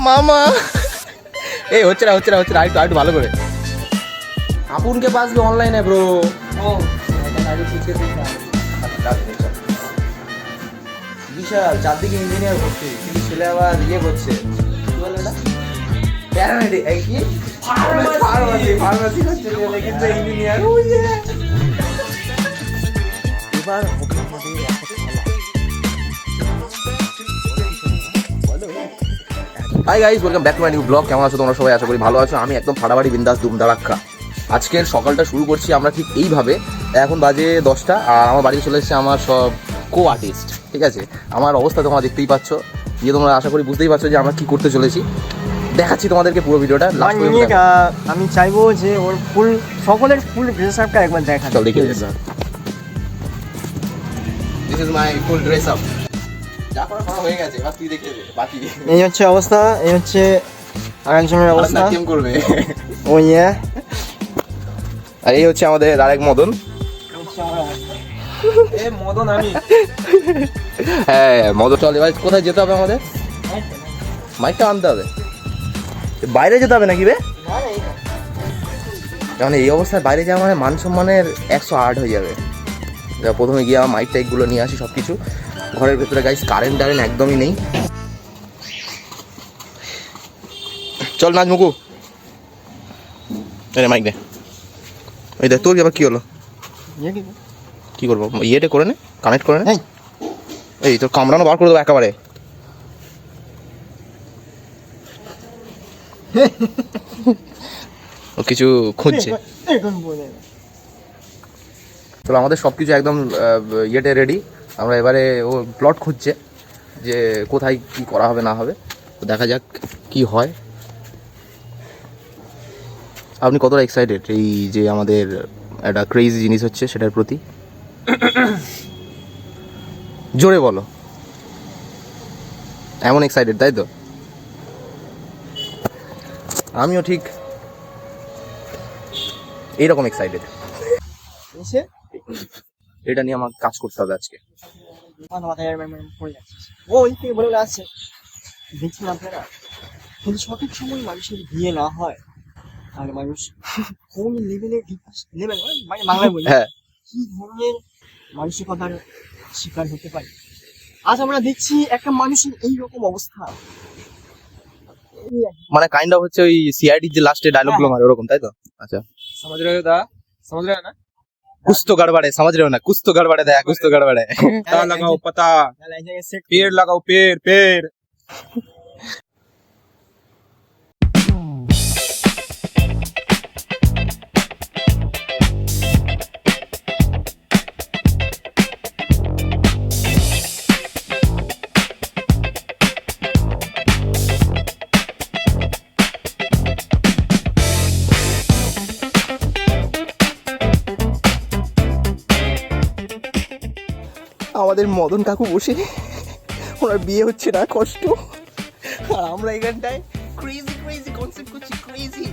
মামা এই হচ্ছে না একটু ভালো করে अपन के पास भी ऑनलाइन है ब्रो বিশাল চারদিকে ইঞ্জিনিয়ার করছে কিন্তু ছেলে আবার ইয়ে করছে কি বলে এটা প্যারামেডিক কি ফার্মাসি করছে কিন্তু ইঞ্জিনিয়ার এবার hi guys welcome back to my new blog. কেমন আছো তোমরা সবাই? আশা করি ভালো আছো। আমি একদম ফাটাফাটি বিন্দাস ধুমধাড়াক্কা আজকের সকালটা শুরু করছি আমরা ঠিক এইভাবে। এখন বাজে 10টা আর আমার বাড়িতে চলে এসেছে আমার সব কো আর্টিস্ট। ঠিক আছে, আমার অবস্থা তোমরা দেখতেই পাচ্ছ, দিয়ে তোমরা আশা করি বুঝতেই পারছো যে আমরা কি করতে চলেছি। দেখাচ্ছি তোমাদেরকে পুরো ভিডিওটা। আমি চাইবো যে ওর ফুল সকলের ফুল ড্রেস আপটা একবার দেখা। চল দেখে this is my full dress up. যা করা হয়ে গেছে, এবার তুই দেখে দে বাকি। এই হচ্ছে অবস্থা, এই হচ্ছে আরেকজনের অবস্থা। কেমন করবে ও ইয়ে। আর এই হচ্ছে আমাদের আরেক মদন। এ মদন আমি। হ্যাঁ মদন। চল এবার কোথায় যেতে হবে আমাদের? মাইকটা আনতে হবে। বাইরে যেতে হবে নাকি বে? মানে এই অবস্থায় বাইরে যাওয়া মানে মান সম্মানের 108 হয়ে যাবে। প্রথমে গিয়ে আমার মাইক টাইকগুলো নিয়ে আসি সব কিছু। ঘরের ভেতরে গাইস কারেন্ট একদমই নেই। চল নাচ মুকু। মাইক দে। এই দেখ তোর আবার কি হলো? কি করবো? ইয়েটা করে নে, কানেক্ট করে নে। এই তোর কামড়ানো বার করে দেবো একেবারে। ও কিছু খুঁজছে। চলো আমাদের সব কিছু একদম ইয়েতে রেডি। আমরা এবারে ও প্লট খুঁজছে যে কোথায় কি করা হবে না হবে, তো দেখা যাক কি হয়। আপনি কতটা এক্সাইটেড এই যে আমাদের একটা ক্রেজি জিনিস হচ্ছে সেটার প্রতি? জোরে বলো। এমন এক্সাইটেড তাই তো? আমিও ঠিক এইরকম এক্সাইটেড। এটা নিয়ে আমাকে কাজ করতে হবে আজকে। দেখছেন আপনারা, যদি সঠিক সময় মানুষের বিয়ে না হয় আর মানুষ কোন লেভেলের মানে বাংলায় বলি কি ধরনের মানসিকতার শিকার হতে পারে। আজ আমরা দেখছি একটা মানুষের এইরকম অবস্থা, মানে কাইন্ড অফ হচ্ছে ওই সিআইডি যে লাস্টে ডায়লগ গুলো মারে ওরকম তাই তো? আচ্ছা समझ रहे हो दा समझ रहे हो ना कुछ तो गड़बड़ है, समझ रहे हो ना? कुछ तो गड़बड़ है, कुछ तो गड़बड़ है। पता लगाओ पता, पेड़ लगाओ पेड़ पेड़। আমাদের মদন কাকু বসে, ওনার বিয়ে হচ্ছে না, কষ্ট। আর আমরা এখানটায় ক্রেজি ক্রেজি কনসেপ্ট করছি, ক্রেজি।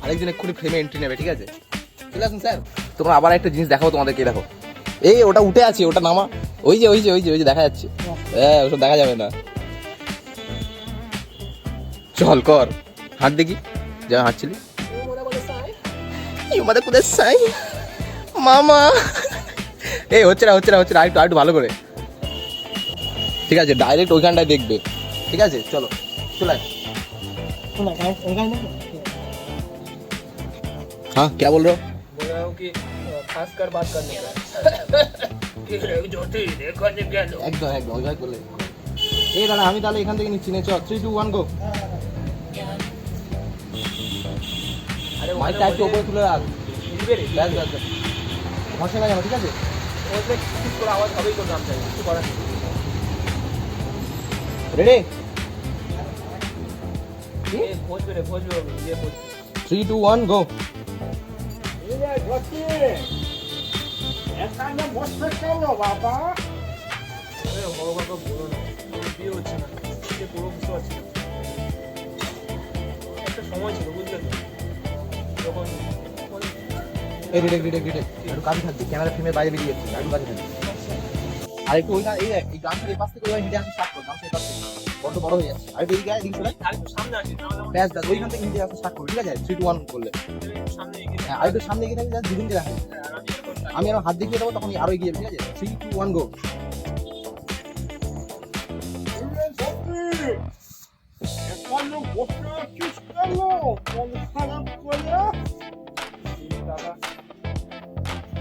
আরেকজন এক্ষুনি ফ্রেমে এন্ট্রি নেবে, ঠিক আছে? চলে আসুন স্যার। তোমরা আবার একটা জিনিস দেখাবো তোমাদেরকে। দেখো এই ওটা উঠে আছে, ওটা নামা। ওই যে দেখা যাচ্ছে। হ্যাঁ ওসব দেখা যাবে না। চল কর, হাঁট দেখি যা হাঁটছিলি। কোথায় সাই মামা? এই হচ্ছে না একটু ভালো করে। ঠিক আছে ডাইরেক্ট ওইখানটায় দেখবে, ঠিক আছে? চলো চলে আয়। हाँ क्या बोल रहे हो? बोल रहा हूँ कि खास कर बात करने का একদম ওইভাবে করলে। এই দাঁড়া আমি তাহলে এখান থেকে নিচ্ছি। নে চ 3 2 1 গো। আরে মাইকটা একটু উপরে তুলে রাখ। ব্যাস মশা লাগে না, ঠিক আছে? ওদের কিছু করে আওয়াজ হবেই তো, নাম চাই কিছু করার নেই। রেডি? ভোজ বেরে ভোজ ये भोज 3 2 1 গো। ये ढोती ऐसा ना मस्त चलो बाबा। अरे हो बाबा बोलो ना, বিয়ে হচ্ছে না, সে পুরো কিছু আছে। একটা সময় ছিল বুঝলে তো, যখন এই রেডি একটু কাজ থাকবে, ক্যামেরা ফ্রেমের বাইরে বেরিয়ে যাচ্ছে, একটু কাজ থাকবে। আর একটু ওইটা এই গামছার এই পাশ থেকে ওই হেঁটে আসতে স্টার্ট কর, গামছার এই পাশ থেকে বড্ড বড় হয়ে যাচ্ছে। আর একটু এদিকে আয়, এদিকে চলে আয়। সামনে আসি ব্যাস ব্যাস ওইখান থেকে হেঁটে আসতে স্টার্ট করবি, ঠিক আছে? 3 2 1 করলে সামনে এগিয়ে হ্যাঁ, আর একটু সামনে এগিয়ে থাকবি, জাস্ট দুদিনকে রাখবি। আমি আমার হাত দেখিয়ে দেবো, তখন আরো এগিয়ে যাবে, ঠিক আছে? 3 2 1 গো।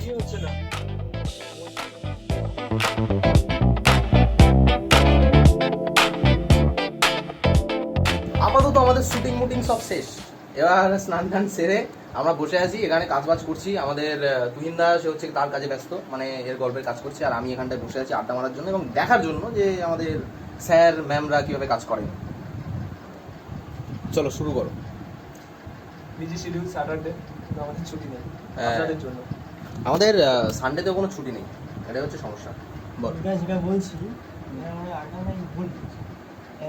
কি হচ্ছে না আপাতত আমাদের শুটিং মুটিং সব শেষ, এবার স্নান টান সেরে আমরা বসে আছি এখানে, কাজবাজ করছি। আমাদের তুহিনদা সে হচ্ছে তার কাজে ব্যস্ত, মানে এর গল্পের কাজ করছে, আর আমি এখানটায় বসে আছি আড্ডা মারার জন্য এবং দেখার জন্য যে আমাদের স্যার ম্যামরা কিভাবে কাজ করেন। চলো শুরু করো। বিজি শিডিউল স্যাটারডে, আমাদের ছুটি নেই হ্যাঁ। আপনাদের জন্য। আমাদের সানডেতেও কোনো ছুটি নেই, এটাই হচ্ছে সমস্যা। বল। যেটা বলছি আমরা আগামী ভুল করছি।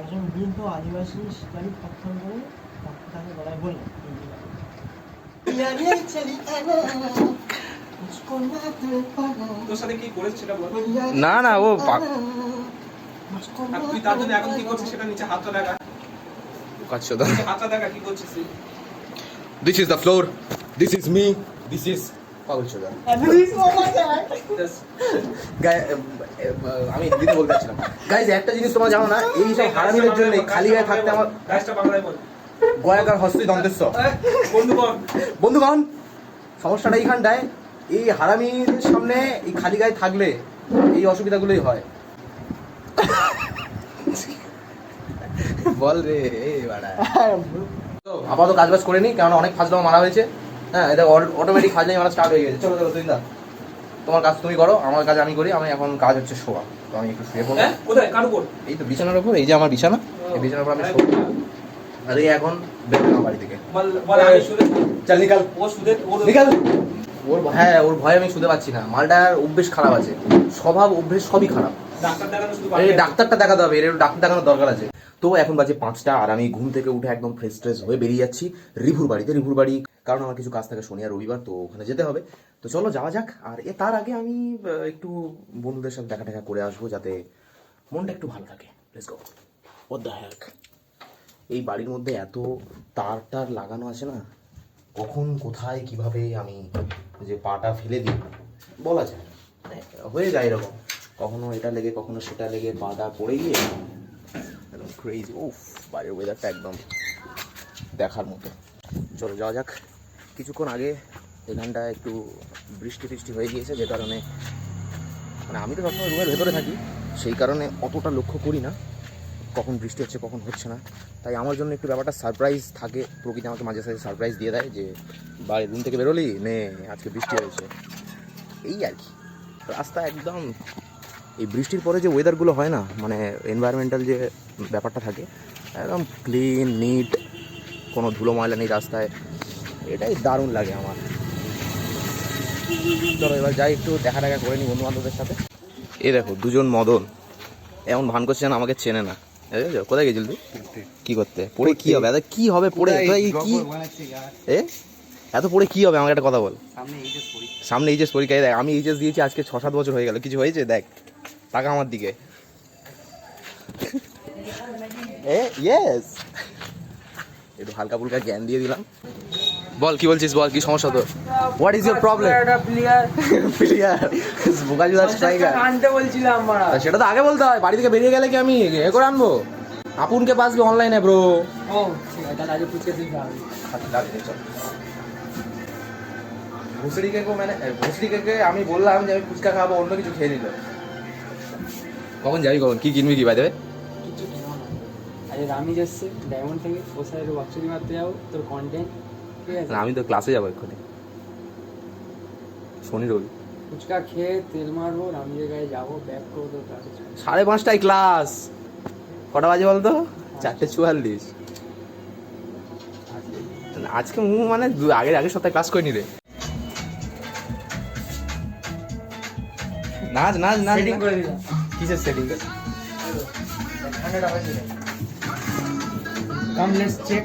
একজন বৃদ্ধ আদিবাসী শিকারী প্রত্যাখ্যান করে তাকে গলায় বললেন তোর সাথে কি করেছে সেটা বল। না না ও আর তুই তার জন্য এখন কি করছিস সেটা নিচে হাতটা দেখা, কাচ্ছো দা। নিচে হাতটা দেখা কি করছিস তুই। This is the floor, this is me, this is পাগল চোদা। আমি হিন্দিতে বলতে চাচ্ছিলাম। গাইজ একটা জিনিস তোমরা জানো না, এই সব হারামিদের জন্য খালি গায়ে থাকতে আমার গাছটা বাংলায় বল। গয়াকার হস্তি দন্তেশ্ব। বন্ধুগণ বন্ধুগণ, সমস্যাটা এইখানটায়, এই হারামির সামনে এই খালি গায়ে থাকলে এই অসুবিধাগুলোই হয়। বল রে বাড়া। তো আপাতত কাজবাজ করে নি, কারণ অনেক ফাজলামো মারা হয়েছে। হ্যাঁ, এটা অটোমেটিক ফাজলামি মারা স্টার্ট হয়ে গেছে। চলো চলো তুই দা, তোমার কাজ তুমি করো, আমার কাজ আমি করি। আমি এখন কাজ হচ্ছে শোয়া, তো আমি একটু শুয়ে পড়বো। কোথায় কার উপর? এই তো বিছানার উপর, এই যে আমার বিছানা, এই বিছানার উপর আমি শোবো। আর এই এখন বেরোবো আমার বাড়ি থেকে। বল বল আমি শুনে চল নিকাল ও সুদে ওর নিকাল। হ্যাঁ, ওর ভয়ে আমি শুতে পাচ্ছি না। মালটার অভ্যেস খারাপ আছে, স্বভাব অভ্যেস সবই খারাপ। ডাক্তার দেখানো শুধু এই ডাক্তারটা দেখাতে হবে, এর ডাক্তার দেখানোর দরকার আছে। তো এখন বাজে 5টা, আর আমি ঘুম থেকে উঠে একদম ফ্রেশ ট্রেশ হয়ে বেরিয়ে যাচ্ছি রিভুর বাড়িতে। রিভুর বাড়ি কারণ আমার কিছু কাজ থাকে শনি আর রবিবার, তো ওখানে যেতে হবে। তো চলো যাওয়া যাক। আর তার আগে আমি একটু বন্ধুদের সাথে দেখা টাকা করে আসবো, যাতে মনটা একটু ভালো থাকে। Let's go. হোয়াট দ্য হেক, এই বাড়ির মধ্যে এত তার টার লাগানো আছে না, কখন কোথায় কিভাবে আমি যে পাটা ফেলে দিই বলা যায় না। হয়ে যায় এরকম, কখনো এটা লেগে কখনো সেটা লেগে পাটা পড়ে গিয়ে একদম ক্রেজি। উফ, বাইরের ওয়েদারটা একদম দেখার মতো। চলো যাওয়া যাক। কিছুক্ষণ আগে এখানটা একটু বৃষ্টি ফৃষ্টি হয়ে গিয়েছে, যে কারণে মানে আমি তো সবসময় রুমের ভেতরে থাকি, সেই কারণে অতটা লক্ষ্য করি না কখন বৃষ্টি হচ্ছে কখন হচ্ছে না। তাই আমার জন্য একটু ব্যাপারটা সারপ্রাইজ থাকে। প্রকৃতি আমাকে মাঝে সাঝে সারপ্রাইজ দিয়ে দেয় যে বাড়ি রুম থেকে বেরোলি নে আজকে বৃষ্টি হয়েছে, এই আর কি। রাস্তা একদম এই বৃষ্টির পরে যে ওয়েদারগুলো হয় না, মানে এনভায়রনমেন্টাল যে ব্যাপারটা থাকে, একদম ক্লিন নিট, কোনো ধুলো ময়লা নেই রাস্তায়, এটাই দারুণ লাগে আমার। চলো এবার যাই একটু দেখা টাকা করে নিই বন্ধু বান্ধবদের সাথে। এই দেখো দুজন মদন এমন ভান করছে না আমাকে চেনে না। কোথায় গেছিল তুই? কি করতে? পড়ে কি হবে? কি হবে পড়ে? কি এ এত পড়ে কি হবে? আমাকে একটা কথা বল। সামনে এইচএস পরীক্ষায় দেখ, আমি এইচএস দিয়েছি আজকে 6-7 বছর হয়ে গেল, কিছু হয়েছে? দেখ টাকা আমার দিকে। ইয়েস, একটু হালকা ফুলকা জ্ঞান দিয়ে দিলাম। বল কি বলছিস, বল কি সমস্যা তোর? What is your problem? Player বোকাচোদা স্ট্রাইকার আনতে বলছিলাম আমরা। সেটা তো আগে বলতে হয়। বাড়ি থেকে বেরিয়ে গেলে কি আমি এ করে আনবো? আপুনকে পাসবি অনলাইনে ব্রো। ও ঠিক আছে, তাহলে আজ পুচকে দিতে হবে। ভুসড়িকে আমি বললাম যে আমি ফুচকা খাবো, অন্য কিছু খেয়ে নিল। কখন যাবি, কখন কি কিনবি, কি বাই দেবে? কিছু কিনো না। আরে রামিজ এসছে ডায়মন্ড থেকে, ওর সাথে একটু বাক্সরি মারতে যাবো, তোর কন্টেন্ট ঠিক আছে। আমি তো ক্লাসে যাবো এক্ষুনি, শনি রবি। ফুচকা খেয়ে তেল মারবো, রামিজের গায়ে যাবো, ব্যাক করবো, ক্লাসে 5:30টায় ক্লাস। কটা বাজে বলতো? 4:44। আজকে মানে আগের সপ্তাহে ক্লাস করিনি রে। নাচ নাচ নাচ সেটিং করে দিলাম। কিসের সেটিং? Come let's check.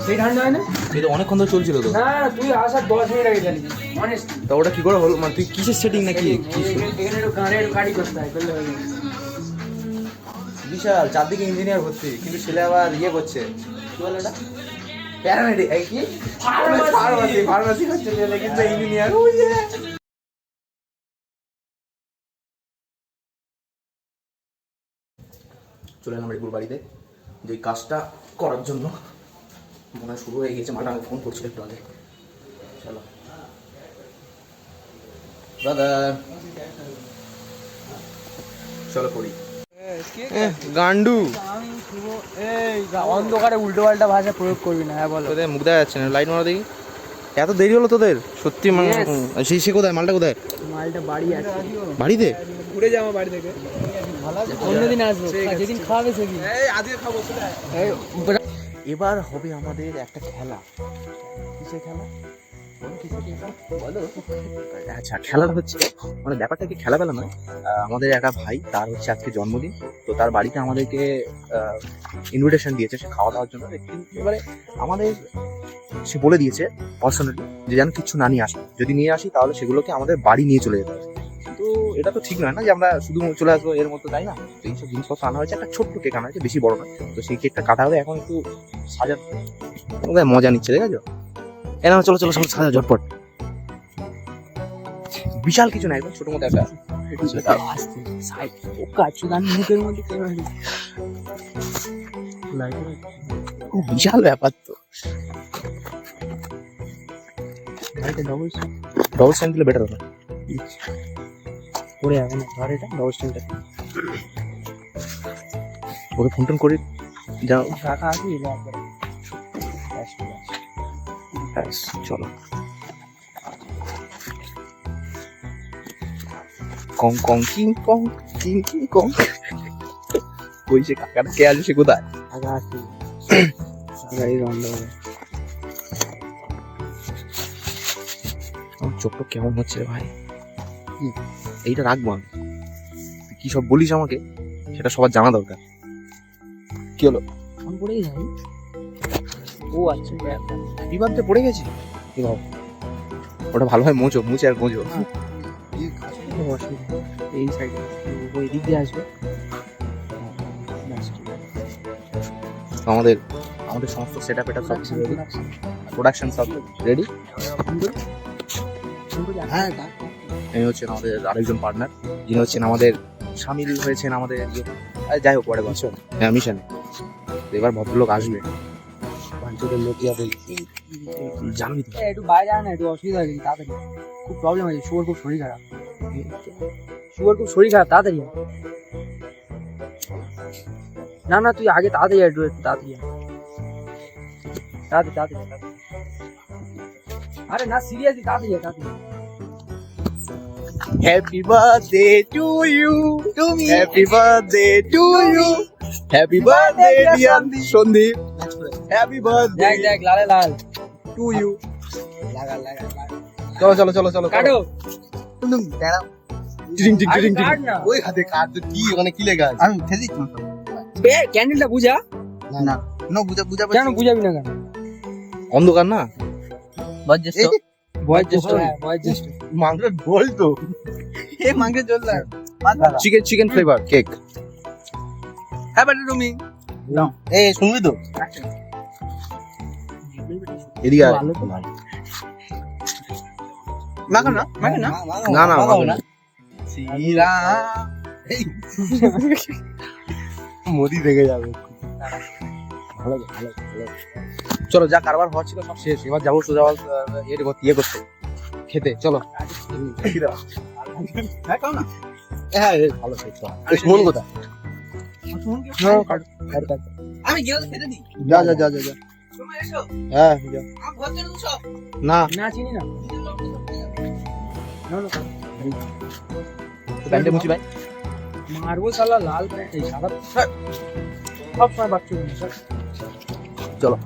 সেই ঠান্ডা হয় না? এই তো অনেকক্ষণ ধরে চলছিল তো। না তুই আসার 10 মিনিট আগে চালিয়েছিস। অনেস্টলি তা ওটা কি করে হলো, মানে তুই কিসের সেটিং নাকি? এখানে একটু গানে একটু গাড়ি করতে হয়, করলে হয়ে যাবে। বিশাল চারদিকে ইঞ্জিনিয়ার ভর্তি, কিন্তু ছেলে আবার ইয়ে করছে, কি বলে ওটা, প্যারামেডিক, কি ফার্মাসি করছে ছেলে, কিন্তু ইঞ্জিনিয়ার। চলে এলাম রেগুর বাড়িতে, যে কাজটা করার জন্য মনে হয় শুরু হয়ে গেছে। মাটা ফোন করছিল একটু আগে। চলো ব্রাদার, চলো করি। গান্ডু আমি শুভ, এই অন্ধকারে উল্টো পাল্টা ভাষা প্রয়োগ করবি না। হ্যাঁ বলো। তোদের মুখ দেখা যাচ্ছে না, লাইট মারা দেখি। এত দেরি হলো তোদের সত্যি? সে কোথায়, মালটা কোথায়? মালটা বাড়ি আছে, বাড়িতে? ঘুরে যাবো বাড়ি থেকে। অন্যদিন আসবো, যেদিন খাওয়াবে সেদিন। আজকে খাবো এবার হবে আমাদের একটা খেলা। কিসের খেলা বলো, কিসের খেলা বলো? আচ্ছা, খেলাটা হচ্ছে, মানে ব্যাপারটা কি খেলা বেলা নয়। আমাদের একটা ভাই, তার হচ্ছে আজকে জন্মদিন, তো তার বাড়িতে আমাদেরকে ইনভিটেশন দিয়েছে সে খাওয়া দাওয়ার জন্য। এবারে আমাদের সে বলে দিয়েছে পার্সোনালি যে যেন কিছু না নিয়ে আসে, যদি নিয়ে আসি তাহলে সেগুলোকে আমাদের বাড়ি নিয়ে চলে যেতে হবে। তো এটা তো ঠিক নয় না যে আমরা শুধু চলে আসবো এর মতো, তাই না? তো এইসব জিনিসপত্র আনা হয়েছে, একটা ছোট্ট কেক আনা হয়েছে, বেশি বড় নয়। তো সেই কেকটা কাটা হবে, এখন একটু সাজানো, ওদের মজা নিচ্ছে, ঠিক আছে? না, চলো চলো সব সাজা ঝটপট। বিশাল কিছু না, একদম ছোট মতো একটা মুখের মধ্যে বিশাল ব্যাপার। তো ডবল স্ট্যান্ড দিলে বেটার হবে। পড়ে যাবে না, ধর এটা ডবল স্ট্যান্ডটা ওকে ফোন টোন করে যাও। রাখা আছে একবারে। চলো কং কং King Kong king King Kong. ওই সে কাকাটা কে আছে, সে কোথায়? আগা আছে, গাড়ি বন্ধ হবে। আমার চোখটা কেমন হচ্ছে রে ভাই। এইটা রাখবো আমি, তুই কি সব বলিস আমাকে সেটা সবার জানা দরকার। কি হলো? আমি পড়েই যাই। ও আচ্ছা, বিবাদে পড়ে গেছি। ওটা ভালো হয় মোচো, মুছে আর গোঁজো। এই সাইডে ওই দিক দিয়ে আসবে। আমাদের সমস্ত সেট আপ, এটা সব প্রোডাকশন সব রেডি। হ্যাঁ, এই হচ্ছেন আমাদের আরেকজন পার্টনার, যিনি হচ্ছেন আমাদের সামিল হয়েছেন আমাদের যাই হোক পরে বছর মিশনে। এবার ভদ্রলোক আসবে, বাঞ্চদের লোক জানবি তো। একটু বাইরে আয় না, একটু অসুবিধা হয়েছে তাড়াতাড়ি, খুব প্রবলেম আছে। শুয়োর খুব শরীর খারাপ, তাড়াতাড়ি আয়। না না, তুই আগে তাড়াতাড়ি একটু তাড়াতাড়ি আয়, তাড়াতাড়ি। আরে না, সিরিয়াসলি তাড়াতাড়ি আয়, তাড়াতাড়ি। হ্যাপি বার্থডে টু ইউ, তুমি happy birthday to you, happy birthday dear Sandeep, happy birthday দেখ লালে লাল টু ইউ। লাগা। চলো চলো চলো চলো কাটো। টিং টিং টিং টিং। কাট না। ওই হাতে কাট তো, কি ওখানে কি লেখা আছে? আমি খেতে দিচ্ছি বে ক্যান্ডেলটা বুঝা। না না বুঝা কেন বুঝাবি না কেন? অন্ধকার না, বজ্জেষ্ট বয়োজ্যেষ্ঠ, হ্যাঁ বয়োজ্যেষ্ঠ। মাংস বল তো। এই মাংসের জল না চিকেন ফ্লেভার কেক। হ্যাঁ বাট তুমি এই শুনবি তো এদিকে আয়। ভালো তো। মাখো না না না ভালো না। সিরা এই মোদি দেখে যাবে ভালো ভালো ভালো। চলো, যা কারবার হওয়ার ছিল সব শেষ, এবার যাবো সোজা ইয়ে করতে, খেতে। চলো হ্যাঁ কাও না হ্যাঁ ভালো খেতে। মন কোথায়? আমি গিয়ে খেতে দিই যা যা যা যা যা। তুমি এসো হ্যাঁ যা। আমার ঘর ছেড়ে দাও সব না না চিনি না। প্যান্টে মুচি ভাই। মারবো শালা লাল প্যান্ট, এই সাদা সব সময় বাচ্চা। চলো